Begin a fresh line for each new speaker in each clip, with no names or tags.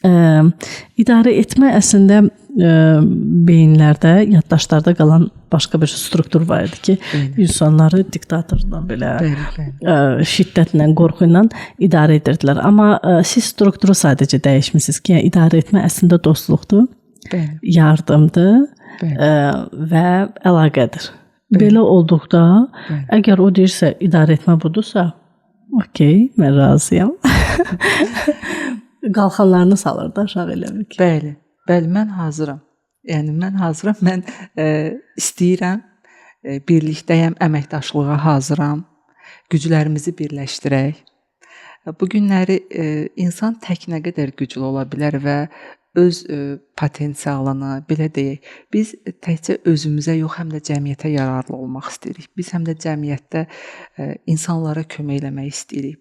İdarə etmə əslində beyinlərdə, yaddaşlarda qalan başqa bir struktur var idi ki, insanları diktatordan belə şiddətlə, qorxu ilə idarə edirdilər. Amma siz strukturu sadəcə dəyişmisiniz ki, yəni idarə etmə əslində dostluqdur, yardımdır və əlaqədir. Belə olduqda, əgər o deyirsə idarə etmə budursa, okey, mən razıyam. Qalxanlarını salır da aşağı eləmir ki.
Bəli, mən hazıram. Yəni mən hazıram, mən istəyirəm, birlikdəyəm, əməkdaşlığa hazıram, güclərimizi birləşdirək. Bu günləri insan tək nə qədər güclü ola bilər və öz potensialını, belə deyək, biz təkcə özümüzə yox, həm də cəmiyyətə yararlı olmaq istəyirik. Biz həm də cəmiyyətdə insanlara kömək eləmək istəyirik.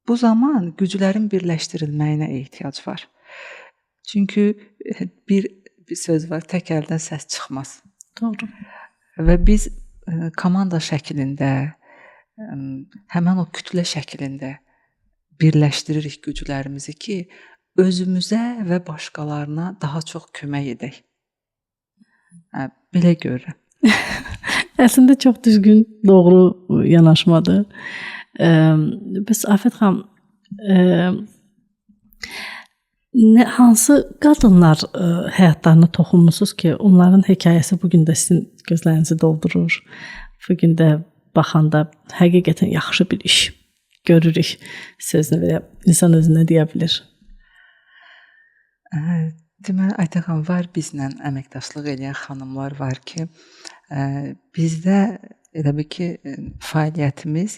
Bu zaman güclərin birləşdirilməyinə ehtiyac var. Çünki bir söz var, tək əldən səs çıxmaz.
Doğru.
Və biz komanda şəklində, həmən o kütlə şəklində birləşdiririk güclərimizi ki, özümüzə və başqalarına daha çox kömək edək. Belə görürəm.
Əslində çox düzgün, doğru yanaşmadır. Bəs Afət xanım, hansı qadınlar həyatlarına toxunmusunuz ki, onların hekayəsi bu gün də sizin gözlərinizi doldurur? Bu gün də baxanda həqiqətən yaxşı bir iş görürük sözünü və insan özünə deyə bilir.
Deməli, Aytən xanım, var bizlə əməkdaşlıq edən xanımlar var ki, bizdə elə bil ki, fəaliyyətimiz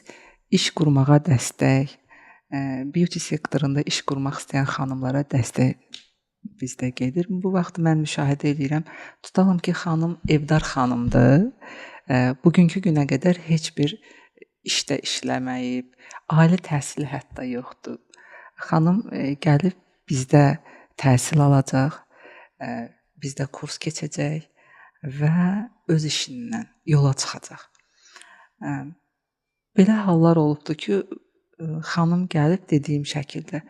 iş qurmağa dəstək, beauty sektorunda iş qurmaq istəyən xanımlara dəstək bizdə gedir. Bu vaxt mən müşahidə edirəm, tutalım ki, xanım evdar xanımdır, bugünkü günə qədər heç bir işdə işləməyib, ali təhsili hətta yoxdur. Xanım gəlib bizdə təhsil alacaq, bizdə kurs keçəcək və öz işindən yola çıxacaq. Belə hallar olubdur ki, xanım gəlib dediyim şəkildə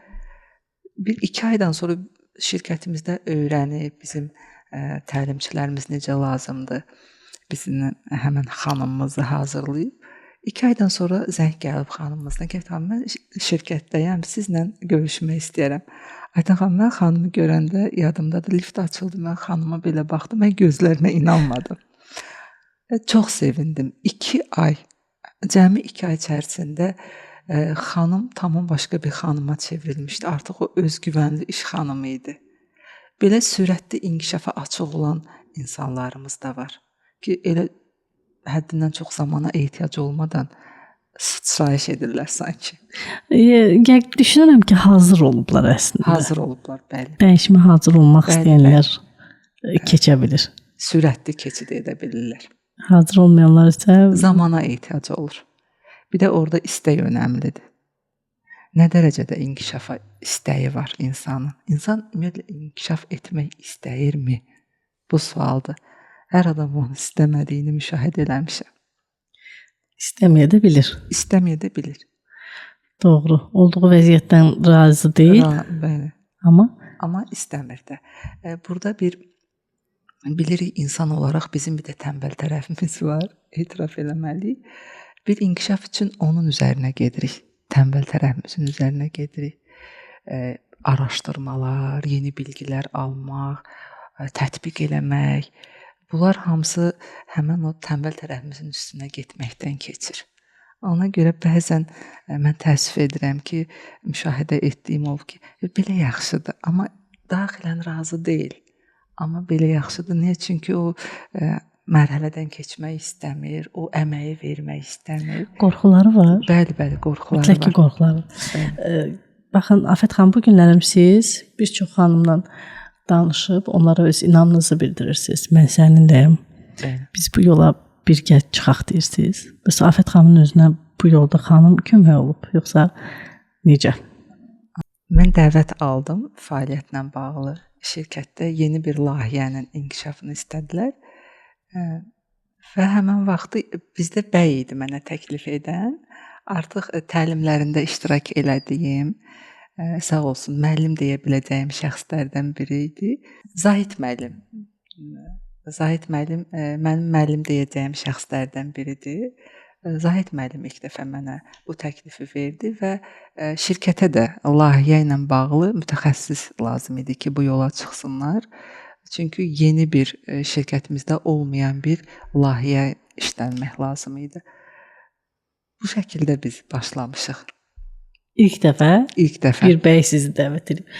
1-2 aydan sonra şirkətimizdə öyrənib, bizim təlimçilərimiz necə lazımdır, bizim həmən xanımımızı hazırlayıb. 2 aydan sonra zəng gəlib xanımımızdan ki, mən şirkətdəyəm, sizlə görüşmək istəyərəm. Aytən xanım, mən xanımı görəndə yadımdadır, lift açıldı, mən xanıma belə baxdım, mən gözlərimə inanmadım. Çox sevindim. 2 ay, cəmi 2 ay içərisində xanım tamam başqa bir xanıma çevrilmişdi. Artıq o özgüvənli iş xanımı idi. Belə sürətli inkişafa açıq olan insanlarımız da var ki, elə həddindən çox zamana ehtiyac olmadan sıçrayış edirlər sanki.
Düşünürəm ki, hazır olublar əslində.
Hazır olublar, bəli.
Dəyişimə hazır olmaq istəyənlər keçə bilir.
Sürətli keçid edə bilirlər.
Hazır olmayanlar isə
zamana ehtiyac olur. Bir də orada istək önəmlidir. Nə dərəcədə inkişafa istəyi var insanın? İnsan ümumiyyətlə inkişaf etmək istəyirmi? Bu sualdır. Hər adam onu istəmədiyini müşahidə eləmişəm.
İstəməyə də bilir.
İstəməyə də bilir.
Doğru. Olduğu vəziyyətdən razı deyil.
Bəli. Amma istəmir də. Burada bilirik, insan olaraq bizim bir də tənbəl tərəfimiz var. Etiraf eləməliyik. Bir inkişaf üçün onun üzərinə gedirik. Tənbəl tərəfimizin üzərinə gedirik. Araşdırmalar, yeni bilgilər almaq, tətbiq eləmək. Bunlar hamısı həmən o tənbəl tərəfimizin üstünə getməkdən keçir. Ona görə bəzən mən təəssüf edirəm ki, müşahidə etdiyim olub ki, belə yaxşıdır, amma daxilən razı deyil. Amma belə yaxşıdır. Niyə? Çünki o mərhələdən keçmək istəmir, o əməyi vermək istəmir.
Qorxuları var.
Bəli, qorxuları var.
Mütləq qorxuları. Baxın, Afət xanım, bu günlərim siz bir çox xanımla danışıb, onlara öz inamınızı bildirirsiniz. Mən səninləyəm. Biz bu yola birgə çıxaq deyirsiniz. Bəs Afət xanımın özünə bu yolda xanım kömək olub, yoxsa necə?
Mən dəvət aldım fəaliyyətlə bağlı. Şirkətdə yeni bir layihənin inkişafını istədilər. Və həmən vaxtı bizdə bəy idi mənə təklif edən. Artıq təlimlərində iştirak elədiyim, sağ olsun, müəllim deyə biləcəyim şəxslərdən biri idi. Zahid müəllim. Zahid müəllim mənim müəllim deyəcəyim şəxslərdən biridir. Zahid müəllim ilk dəfə mənə bu təklifi verdi və şirkətə də layihə ilə bağlı mütəxəssis lazım idi ki, bu yola çıxsınlar. Çünki yeni bir şirkətimizdə olmayan bir layihə işlənmək lazım idi. Bu şəkildə biz başlamışıq.
İlk dəfə
İlk dəfə
bir bəy sizi dəvət edib.